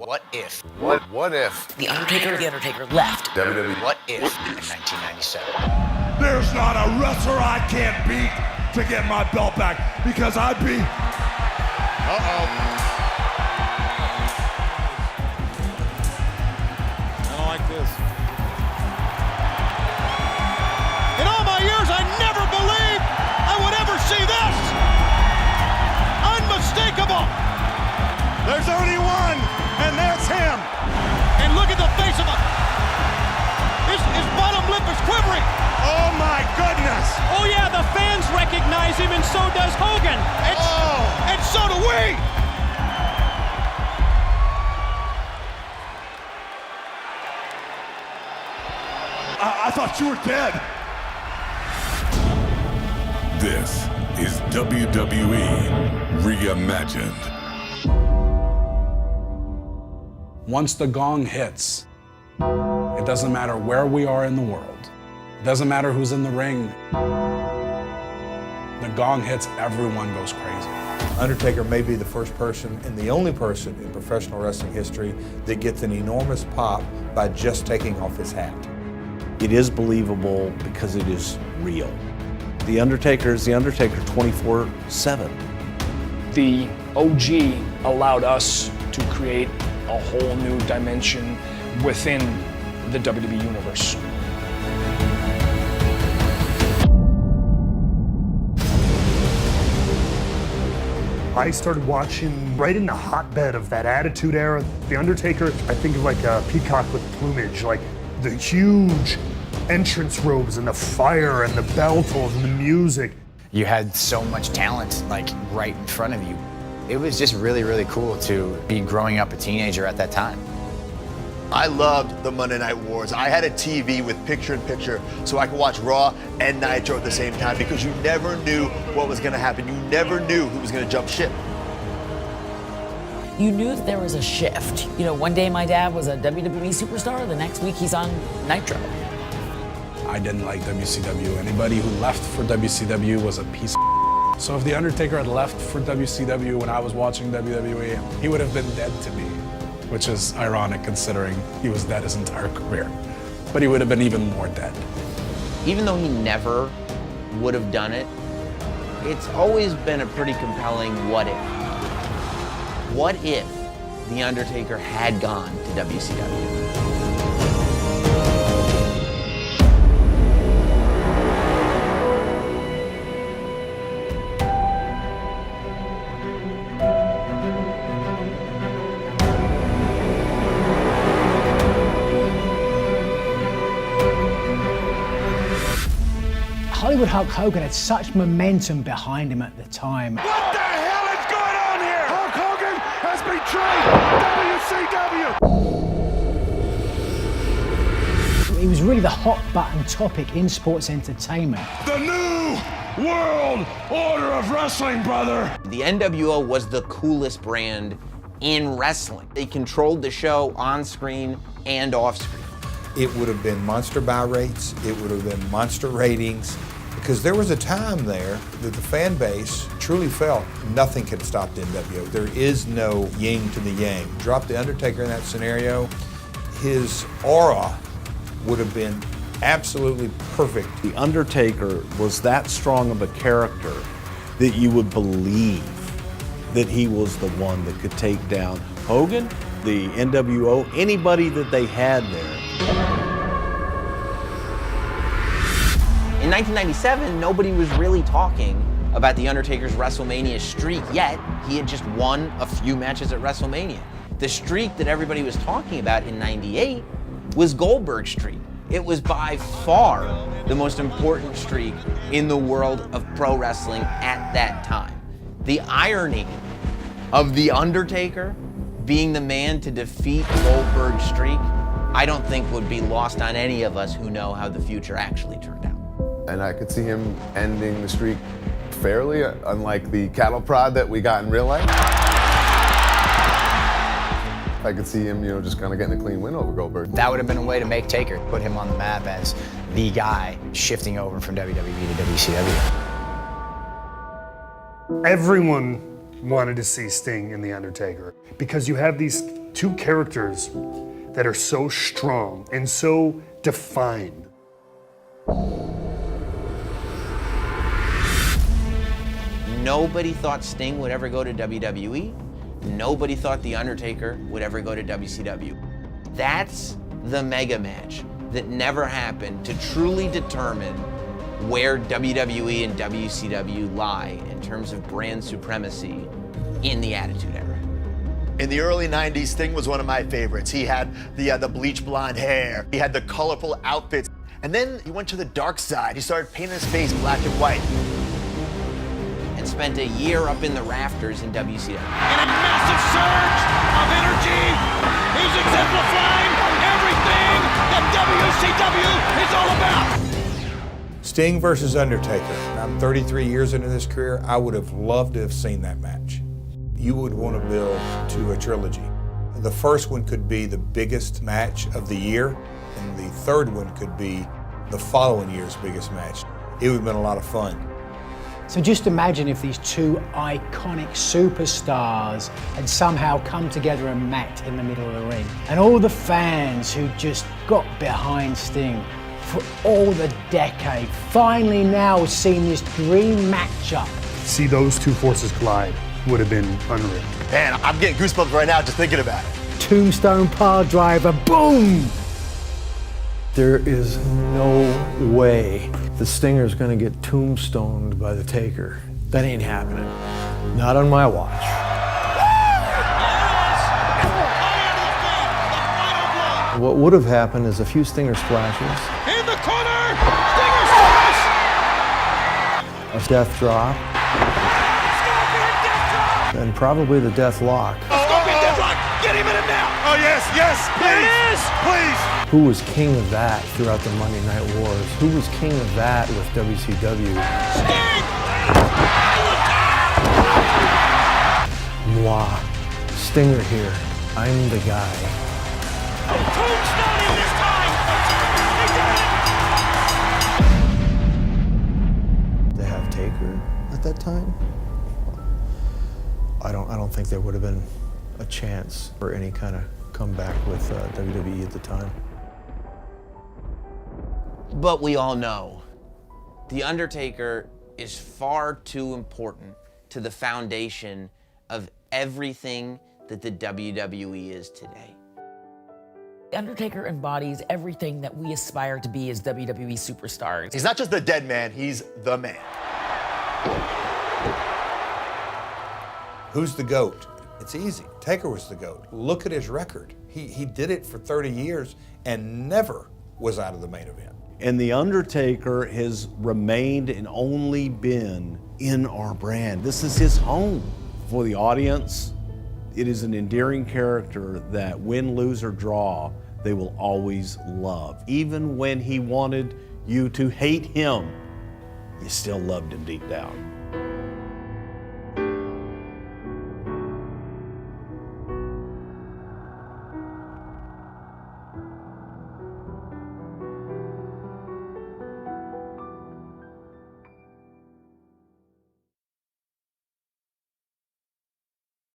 What if? What if? The Undertaker left. WWE. What if in 1997? There's not a wrestler I can't beat to get my belt back because I beat. I don't like this. In all my years, I never believed I would ever see this. Unmistakable. There's only one, and that's him. And look at the face of him. His bottom lip is quivering. Oh, my goodness. Oh, yeah, the fans recognize him, and so does Hogan. And so do we. I thought you were dead. This is WWE Reimagined. Once the gong hits, it doesn't matter where we are in the world. It doesn't matter who's in the ring. The gong hits, everyone goes crazy. Undertaker may be the first person and the only person in professional wrestling history that gets an enormous pop by just taking off his hat. It is believable because it is real. The Undertaker is the Undertaker 24/7. The OG allowed us to create a whole new dimension within the WWE universe. I started watching right in the hotbed of that Attitude Era. The Undertaker, I think of like a peacock with plumage, like the huge entrance robes and the fire and the bell tolls and the music. You had so much talent, like, right in front of you. It was just really, really cool to be growing up a teenager at that time. I loved the Monday Night Wars. I had a TV with picture-in-picture so I could watch Raw and Nitro at the same time because you never knew what was going to happen. You never knew who was going to jump ship. You knew that there was a shift. You know, one day my dad was a WWE superstar, the next week he's on Nitro. I didn't like WCW. Anybody who left for WCW was a piece of. So if The Undertaker had left for WCW when I was watching WWE, he would have been dead to me, which is ironic considering he was dead his entire career. But he would have been even more dead. Even though he never would have done it, it's always been a pretty compelling what if. What if The Undertaker had gone to WCW? Hollywood Hulk Hogan had such momentum behind him at the time. What the hell is going on here? Hulk Hogan has betrayed WCW. He was really the hot button topic in sports entertainment. The new world order of wrestling, brother. The NWO was the coolest brand in wrestling. They controlled the show on screen and off screen. It would have been monster buy rates, it would have been monster ratings, because there was a time there that the fan base truly felt nothing could stop the NWO. There is no yin to the yang. Drop The Undertaker in that scenario, his aura would have been absolutely perfect. The Undertaker was that strong of a character that you would believe that he was the one that could take down Hogan, the NWO, anybody that they had there. In 1997, nobody was really talking about The Undertaker's WrestleMania streak yet. He had just won a few matches at WrestleMania. The streak that everybody was talking about in 98 was Goldberg's streak. It was by far the most important streak in the world of pro wrestling at that time. The irony of The Undertaker being the man to defeat Goldberg's streak, I don't think would be lost on any of us who know how the future actually turned out. And I could see him ending the streak fairly, unlike the cattle prod that we got in real life. I could see him, just kind of getting a clean win over Goldberg. That would have been a way to make Taker, put him on the map as the guy shifting over from WWE to WCW. Everyone wanted to see Sting and The Undertaker because you have these two characters that are so strong and so defined. Nobody thought Sting would ever go to WWE. Nobody thought The Undertaker would ever go to WCW. That's the mega match that never happened to truly determine where WWE and WCW lie in terms of brand supremacy in the Attitude Era. In the early 90s, Sting was one of my favorites. He had the bleach blonde hair. He had the colorful outfits. And then he went to the dark side. He started painting his face black and white. And spent a year up in the rafters in WCW. In a massive surge of energy, he's exemplifying everything that WCW is all about. Sting versus Undertaker. I'm 33 years into this career. I would have loved to have seen that match. You would want to build to a trilogy. The first one could be the biggest match of the year, and the third one could be the following year's biggest match. It would have been a lot of fun. So just imagine if these two iconic superstars had somehow come together and met in the middle of the ring. And all the fans who just got behind Sting for all the decade, finally now seen this dream matchup. See those two forces collide would have been unreal. Man, I'm getting goosebumps right now just thinking about it. Tombstone Pile Driver, boom! There is no way the Stinger's gonna get tombstoned by the Taker. That ain't happening. Not on my watch. What would have happened is a few Stinger splashes. In the corner, Stinger splash! A death drop. And probably the death lock. Scorpion Deathlock, get him in it now! Oh yes, yes, please, please! Who was king of that throughout the Monday Night Wars? Who was king of that with WCW? Moi, Stinger here. I'm the guy. Tombstone this time! To have Taker at that time, I don't think there would have been a chance for any kind of comeback with WWE at the time. But we all know, The Undertaker is far too important to the foundation of everything that the WWE is today. The Undertaker embodies everything that we aspire to be as WWE superstars. He's not just the dead man, he's the man. Who's the GOAT? It's easy. Taker was the GOAT. Look at his record. He did it for 30 years and never was out of the main event. And The Undertaker has remained and only been in our brand. This is his home. For the audience, it is an endearing character that win, lose, or draw, they will always love. Even when he wanted you to hate him, you still loved him deep down.